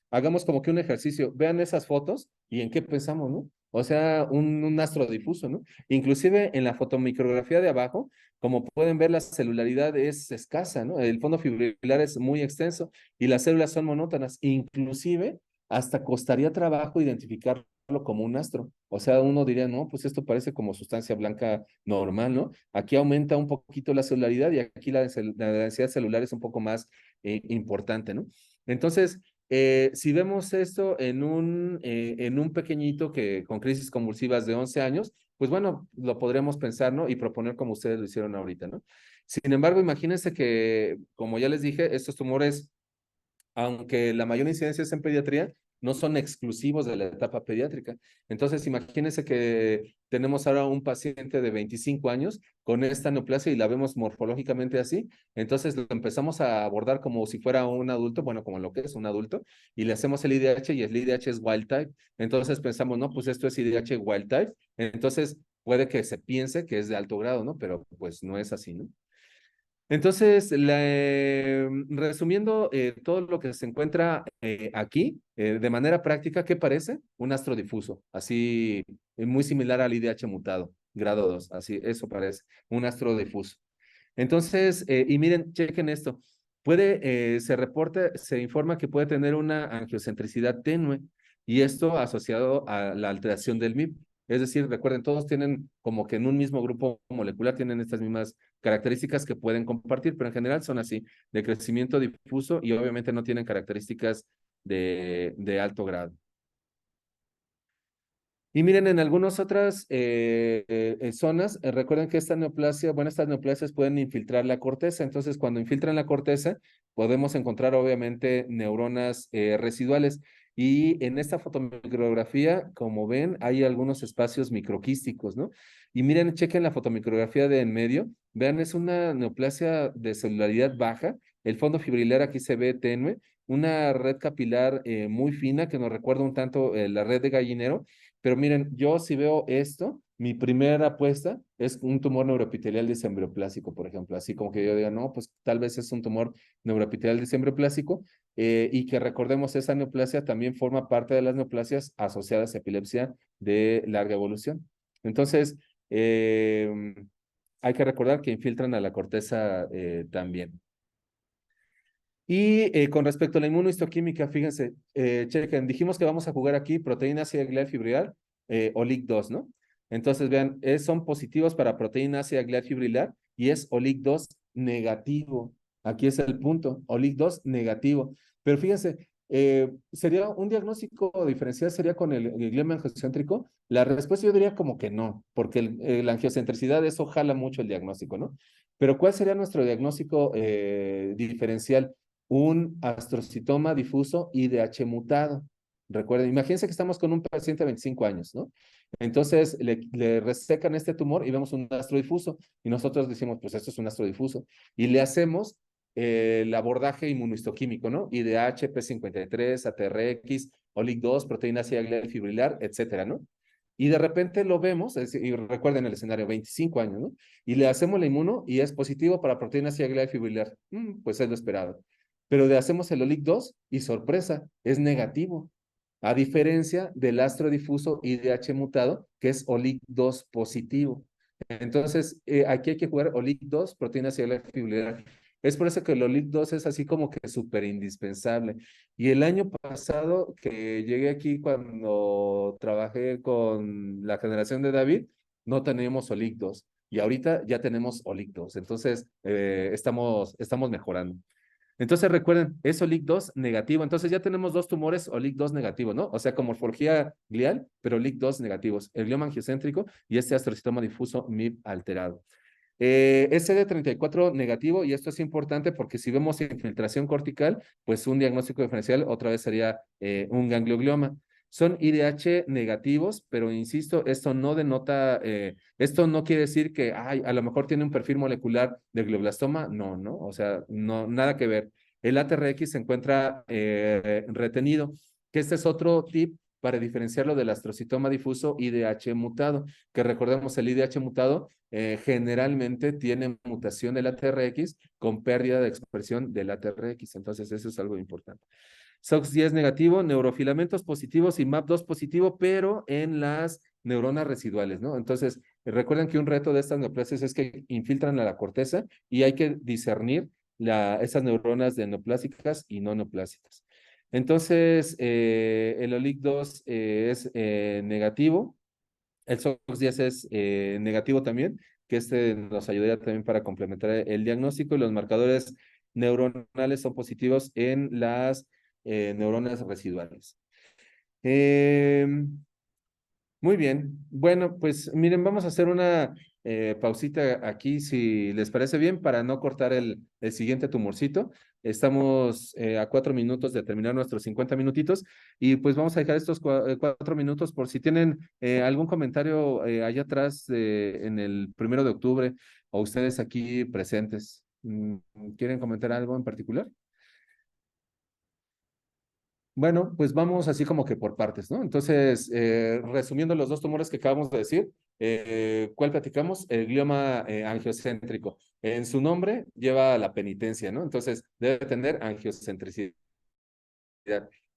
hagamos como que un ejercicio, vean esas fotos y en qué pensamos, ¿no? O sea, un astro difuso, ¿no? Inclusive en la fotomicrografía de abajo, como pueden ver, la celularidad es escasa, ¿no? El fondo fibrilar es muy extenso y las células son monótonas. Inclusive, hasta costaría trabajo identificar como un astro. O sea, uno diría, no, pues esto parece como sustancia blanca normal, ¿no? Aquí aumenta un poquito la celularidad y aquí la densidad celular es un poco más importante, ¿no? Entonces, si vemos esto en un pequeñito que con crisis convulsivas de 11 años, pues bueno, lo podríamos pensar, ¿no? Y proponer como ustedes lo hicieron ahorita, ¿no? Sin embargo, imagínense que, como ya les dije, estos tumores, aunque la mayor incidencia es en pediatría, no son exclusivos de la etapa pediátrica. Entonces, imagínense que tenemos ahora un paciente de 25 años con esta neoplasia y la vemos morfológicamente así. Entonces, lo empezamos a abordar como si fuera un adulto, bueno, como lo que es un adulto, y le hacemos el IDH y el IDH es wild type. Entonces, pensamos, no, pues esto es IDH wild type. Entonces, puede que se piense que es de alto grado, ¿no? Pero pues no es así, ¿no? Entonces, resumiendo todo lo que se encuentra aquí, de manera práctica, ¿qué parece? Un astro difuso, así muy similar al IDH mutado, grado 2, así, eso parece, un astro difuso. Entonces, y miren, chequen esto, se informa que puede tener una angiocentricidad tenue y esto asociado a la alteración del MIB. Es decir, recuerden, todos tienen como que en un mismo grupo molecular tienen estas mismas características que pueden compartir, pero en general son así, de crecimiento difuso y obviamente no tienen características de alto grado. Y miren, en algunas otras zonas, recuerden que estas neoplasias pueden infiltrar la corteza. Entonces, cuando infiltran la corteza, podemos encontrar obviamente neuronas residuales. Y en esta fotomicrografía, como ven, hay algunos espacios microquísticos, ¿no? Y miren, chequen la fotomicrografía de en medio. Vean, es una neoplasia de celularidad baja. El fondo fibrilar aquí se ve tenue. Una red capilar muy fina que nos recuerda un tanto la red de gallinero, pero miren, yo si veo esto, mi primera apuesta es un tumor neuroepitelial disembриoplásico, por ejemplo. Así como que yo diga, no, pues tal vez es un tumor neuroepitelial disembриoplásico y que recordemos, esa neoplasia también forma parte de las neoplasias asociadas a epilepsia de larga evolución. Entonces, hay que recordar que infiltran a la corteza también. Y con respecto a la inmunohistoquímica, fíjense, chequen, dijimos que vamos a jugar aquí proteína ácida glial fibrilar o LIG2, ¿no? Entonces, vean, son positivos para proteína ácida glial fibrilar y es OLIG2 negativo. Aquí es el punto, OLIG2 negativo. Pero fíjense, ¿Sería un diagnóstico diferencial sería con el glioma angiocéntrico? La respuesta yo diría como que no, porque la angiocentricidad, eso jala mucho el diagnóstico, ¿no? Pero ¿cuál sería nuestro diagnóstico diferencial? Un astrocitoma difuso IDH mutado. Recuerden, imagínense que estamos con un paciente de 25 años, ¿no? Entonces le resecan este tumor y vemos un astro difuso y nosotros decimos, pues esto es un astro difuso. Y le hacemos el abordaje inmunohistoquímico, ¿no? IDH, P53, ATRX, OLIG2, proteína ácida glial fibrilar, etcétera, ¿no? Y de repente lo vemos, y recuerden el escenario, 25 años, ¿no? Y le hacemos la inmuno y es positivo para proteína ácida glial fibrilar. Pues es lo esperado. Pero le hacemos el OLIG2 y sorpresa, es negativo. A diferencia del astro difuso IDH mutado, que es OLIG2 positivo. Entonces, aquí hay que jugar OLIG2, proteína ácida glial fibrilar. Es por eso que el OLIG2 es así como que súper indispensable. Y el año pasado que llegué aquí cuando trabajé con la generación de David, no teníamos OLIG2 y ahorita ya tenemos OLIG2. Entonces, estamos mejorando. Entonces recuerden, es OLIG2 negativo. Entonces ya tenemos dos tumores OLIG2 negativos, ¿no? O sea, con morfología glial, pero OLIG2 negativos. El glioma angiocéntrico y este astrocitoma difuso MIB alterado. SD34 negativo, y esto es importante porque si vemos infiltración cortical, pues un diagnóstico diferencial otra vez sería un ganglioglioma. Son IDH negativos, pero insisto, esto no denota, esto no quiere decir que ay, a lo mejor tiene un perfil molecular de glioblastoma. No, no, o sea, no, nada que ver. El ATRX se encuentra retenido, que este es otro tip para diferenciarlo del astrocitoma difuso IDH mutado, que recordemos el IDH mutado generalmente tiene mutación del ATRX con pérdida de expresión del ATRX. Entonces, eso es algo importante. SOX10 negativo, neurofilamentos positivos y MAP2 positivo, pero en las neuronas residuales, ¿no? Entonces, recuerden que un reto de estas neoplasias es que infiltran a la corteza y hay que discernir esas neuronas de neoplásicas y no neoplásicas. Entonces, el OLIG2 es negativo, el SOX10 es negativo también, que este nos ayudaría también para complementar el diagnóstico y los marcadores neuronales son positivos en las neuronas residuales. Eh, Muy bien. Bueno, pues miren, vamos a hacer una pausita aquí, si les parece bien, para no cortar el siguiente tumorcito. Estamos a 4 minutos de terminar nuestros 50 minutitos y pues vamos a dejar estos 4 minutos por si tienen algún comentario allá atrás en el 1 de octubre o ustedes aquí presentes. ¿Quieren comentar algo en particular? Bueno, pues vamos así como que por partes, ¿no? Entonces, resumiendo los dos tumores que acabamos de decir, ¿cuál platicamos? El glioma angiocéntrico. En su nombre lleva la penitencia, ¿no? Entonces, debe tener angiocentricidad.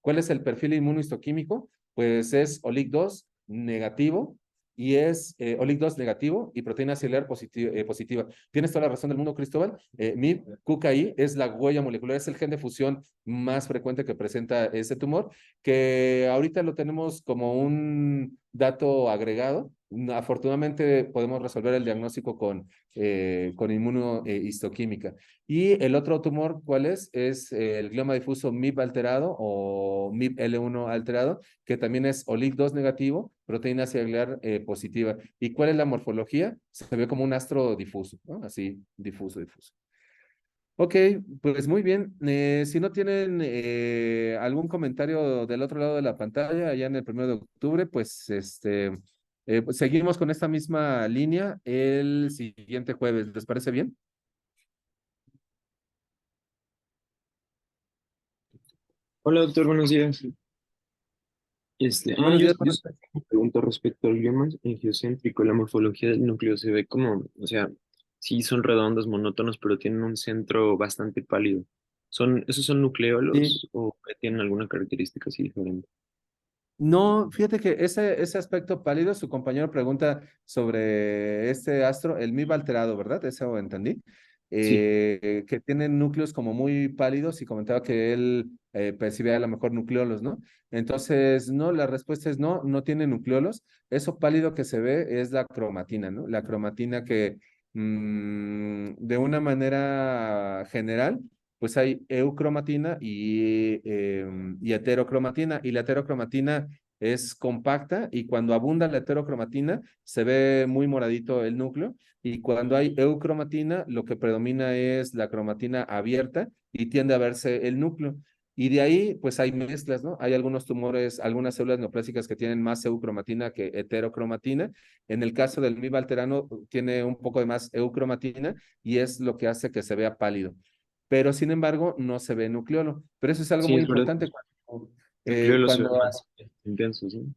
¿Cuál es el perfil inmunohistoquímico? Pues es OLIG2 negativo y es OLIG2 negativo y proteína celular positiva. Tienes toda la razón del mundo, Cristóbal. MIB, QKI es la huella molecular, es el gen de fusión más frecuente que presenta ese tumor, que ahorita lo tenemos como un dato agregado. Afortunadamente podemos resolver el diagnóstico con inmunohistoquímica. Y el otro tumor, ¿cuál es? Es el glioma difuso MIB alterado o MIB-L1 alterado, que también es OLIG2 negativo, proteína celular positiva. ¿Y cuál es la morfología? Se ve como un astro difuso, ¿no? Así, difuso, difuso. Ok, pues muy bien. Si no tienen algún comentario del otro lado de la pantalla, allá en el 1 de octubre, pues pues seguimos con esta misma línea el siguiente jueves. ¿Les parece bien? Hola doctor, buenos días. Buenos días. Yo solo tengo una pregunta respecto al glioma angiocéntrico. La morfología del núcleo se ve como, o sea, sí son redondos, monótonos, pero tienen un centro bastante pálido. ¿Esos son Sí, nucleolos o tienen alguna característica así diferente? no, fíjate que ese aspecto pálido, su compañero pregunta sobre este astro, el MIB alterado, ¿verdad? Eso entendí. Sí. Que tiene núcleos como muy pálidos y comentaba que él percibía a lo mejor nucleolos, ¿no? Entonces, no, la respuesta es no, no tiene nucleolos. Eso pálido que se ve es la cromatina, ¿no? La cromatina que de una manera general pues hay eucromatina y heterocromatina. Y la heterocromatina es compacta y cuando abunda la heterocromatina se ve muy moradito el núcleo. Y cuando hay eucromatina, lo que predomina es la cromatina abierta y tiende a verse el núcleo. Y de ahí, pues hay mezclas, ¿no? Hay algunos tumores, algunas células neoplásicas que tienen más eucromatina que heterocromatina. En el caso del MIB alterano, tiene un poco de más eucromatina y es lo que hace que se vea pálido. Pero, sin embargo, no se ve nucleolo. Pero eso es algo Sí, muy es verdad. importante. Núcleo los ve Cuando más intensos, ¿no?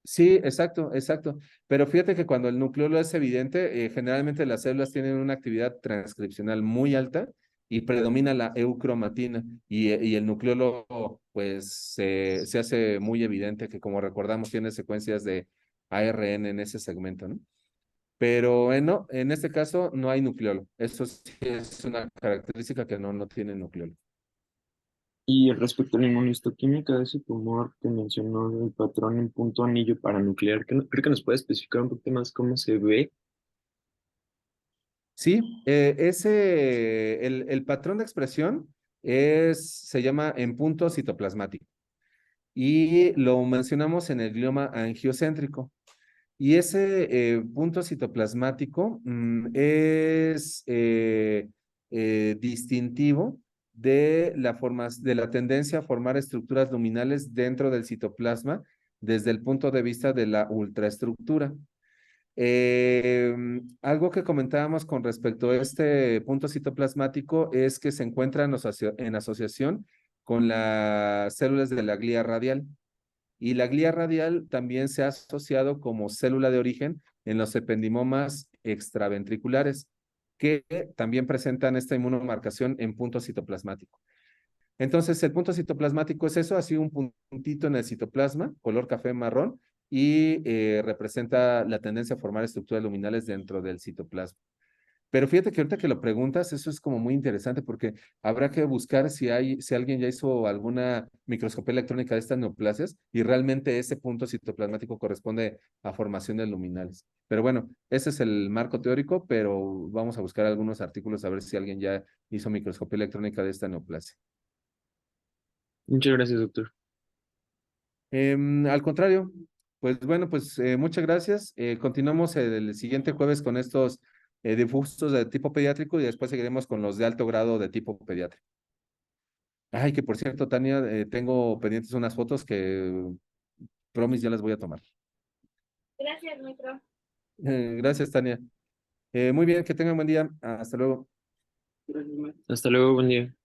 Sí, exacto, exacto. Pero fíjate que cuando el nucleolo es evidente, generalmente las células tienen una actividad transcripcional muy alta y predomina la eucromatina y el nucleolo pues se hace muy evidente que como recordamos tiene secuencias de ARN en ese segmento, ¿no? Pero no, en este caso no hay nucleolo. Eso sí es una característica que no tiene nucleolo. Y respecto a la inmunistoquímica de ese tumor que mencionó el patrón en punto anillo paranuclear, creo que nos puede especificar un poquito más cómo se ve. Sí, el patrón de expresión se llama en punto citoplasmático y lo mencionamos en el glioma angiocéntrico. Y ese punto citoplasmático es distintivo de de la tendencia a formar estructuras luminales dentro del citoplasma desde el punto de vista de la ultraestructura. Algo que comentábamos con respecto a este punto citoplasmático es que se encuentra en asociación con las células de la glía radial. Y la glía radial también se ha asociado como célula de origen en los ependimomas extraventriculares, que también presentan esta inmunomarcación en punto citoplasmático. Entonces, el punto citoplasmático es eso, así un puntito en el citoplasma, color café marrón, y representa la tendencia a formar estructuras luminales dentro del citoplasma. Pero fíjate que ahorita que lo preguntas, eso es como muy interesante porque habrá que buscar si alguien ya hizo alguna microscopía electrónica de estas neoplasias y realmente ese punto citoplasmático corresponde a formación de luminales. Pero bueno, ese es el marco teórico, pero vamos a buscar algunos artículos a ver si alguien ya hizo microscopía electrónica de esta neoplasia. Muchas gracias, doctor. Al contrario, pues bueno, pues muchas gracias. Continuamos el siguiente jueves con estos difusos de tipo pediátrico y después seguiremos con los de alto grado de tipo pediátrico. Ay, que por cierto, Tania, tengo pendientes unas fotos que promis ya las voy a tomar. Gracias, Metro. Gracias, Tania. Muy bien, que tengan buen día. Hasta luego. Hasta luego, buen día.